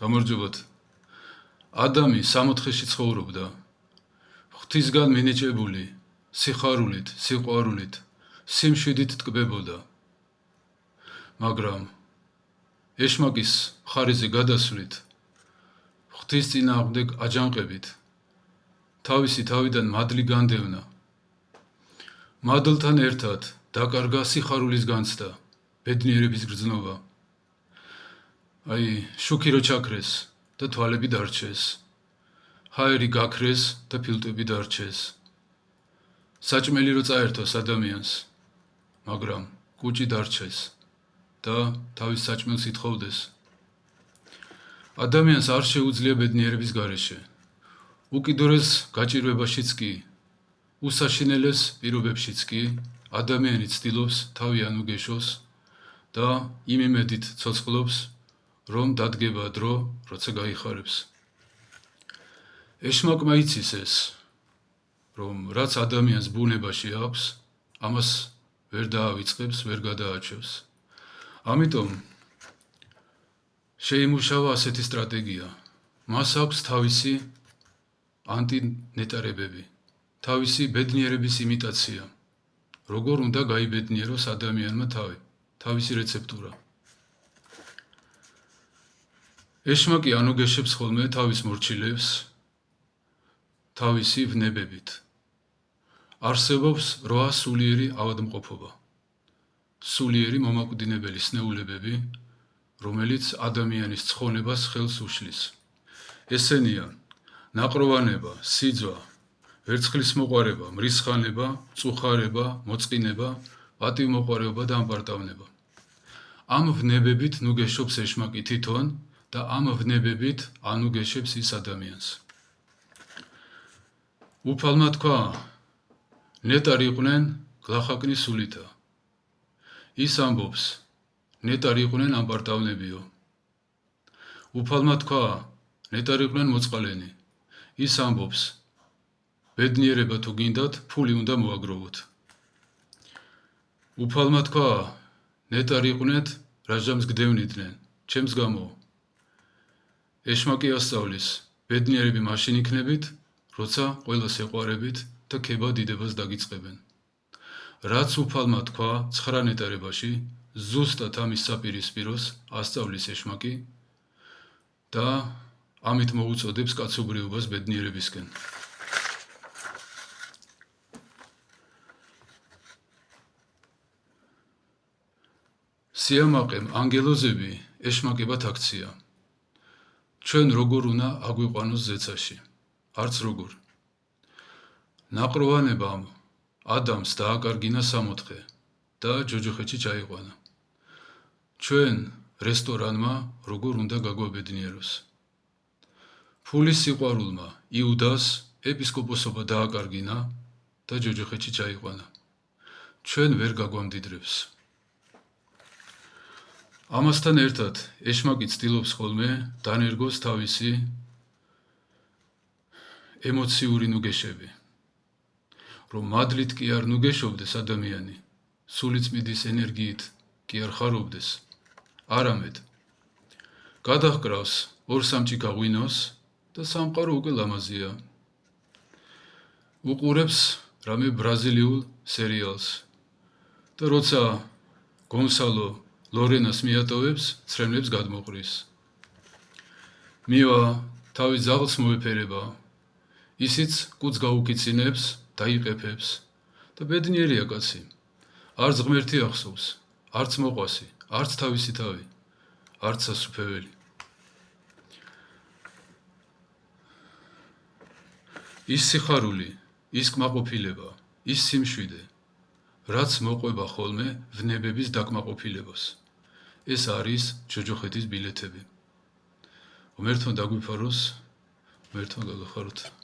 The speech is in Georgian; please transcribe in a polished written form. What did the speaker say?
გამარჯობათ. ადამი 64-ში ცხოვრობდა. ღვთისგან მინიჭებული, სიხარულით, სიყვარულით, სიმშვიდით ტკბებოდა. მაგრამ ეშმაკის მხარეზე გადასვლით, ღვთის წინააღმდეგ აჯანყებით, თავისი თავიდან მადლი განდევნა. მადლთან ერთად დაკარგა სიხარულის განცდა, ბედნიერების გრძნობა. შუქი რო ჩაქრეს და თვალები დარჩეს, ჰაერი გაქრეს და ფილტვები დარჩეს. საჭმელი რო წაერთოს ადამიანს, მაგრამ კუჭი დარჩეს და თავის საჭმელს ითხოვდეს. ადამიანს არ შეუძლია ბედნიერების გარეშე, უკიდურეს გაჭირვებაშიც კი, უსაშინელეს პირობებშიც კი, ადამიანი ცდილობს თავი ანუგეშოს და იმ იმედით ცოცხლობს, რომ დადგება დრო, როცა გაიხარებს. ეშმაკმა იცის ეს, რომ რაც ადამიანს ბუნებაში აქვს, ამას ვერ დაავიწყებს, ვერ გადააჩევს. ამიტომ შეიმუშავა ასეთი სტრატეგია. მას აქვს თავისი ანტინეტარებები, თავისი ბედნიერების იმიტაცია. როგორ უნდა გაიბედნიეროს ადამიანმა თავისი რეცეპტურა. ეშმაკი ანუგეშებს ხოლმე თავის მორჩილებს თავისი ვნებებით. არსებობს 8 სულიერი ავადმყოფობა, სულიერი მომაკვდინებელი სნეულებები, რომელიც ადამიანის ცხონებას ხელს უშლის. ესენია ნაყროვანება, სიძვა, ვერცხლის მოყვარება, მრისხანება, წუხარება, მოწყინება, პატივმოყვარეობა და ამპარტავნება. ამ ვნებებით ნუგეშობს ეშმაკი თვითონ და ამ ვნებებით ანუგეშებს ის ადამიანს. უფალმა თქვა, ნეტარ იყვნენ გლახაკნის სულითა. ის ამბობს, ნეტარ იყვნენ ამპარტავნებიო. უფალმა თქვა, ნეტარ იყვნენ მოწყალენი. ის ამბობს, ბედნიერება თუ გინდათ, ფული უნდა მოაგროვოთ. უფალმა თქვა, ნეტარ იყვნეთ, რაჟამს გდევნიდნენ, ჩემს გამო. ეშმაკი ასწავლის, ბედნიერები მაშინ იქნებით, როცა ყველას ეყვარებით და ქება დიდებას დაგიწყებენ. რაც უფალმა თქვა 9 ნეტარებაში, ზუსტად ამის საპირისპიროს ასწავლის ეშმაკი და ამით მოუწოდებს კაცობრიობას ბედნიერებისკენ. სიამაყემ ანგელოზები ეშმაკებად აქცია. ჩვენ როგორ უნდა აგვიყვანოს ზეცაში, არც როგორ. ნაყროვანებამ ადამს დააკარგინა 64 და ჯოჯოხეთში ჩაიყვანა. ჩვენ რესტორანმა როგორ უნდა გაგვაბედნიეროს. ფულის სიყვარულმა იუდას ეპისკოპოსობა დააკარგინა და ჯოჯოხეთში ჩაიყვანა. ჩვენ ვერ გაგვამდიდრებს. ამასთან ერთად ეშმაკი ცდილობს ხოლმე დანერგოს თავისი ემოციური ნუგეშები. რომ მადლით კი არ ნუგეშობდეს ადამიანი, სულიწმიდის ენერგიით კი არ ხარობდეს, არამედ გადაჰკრავს 2-3 ღვინოს და სამყარო უკვე ლამაზია. უყურებს რამე ბრაზილიულ სერიალს და როცა გონსალო ლორენას მიატოვებს, ცრემლებს გადმოყრის. მივა თავის ძაღლს მოეფერება, ისიც კუც გაუკიცინებს, დაიყეფებს და ბედნიერია კაცი. არც ღმერთი ახსოვს, არც მოყვასი, არც თავისი თავი, არც სასუფეველი. ის სიხარული, ის კმაყოფილება, ის სიმშვიდე, რაც მოყვება ხოლმე ვნებების დაკმაყოფილებას. ეს არის ჯოჯოხეთის ბილეთები. ღმერთმა დაგვიფაროს, ღმერთმა გაგახაროთ.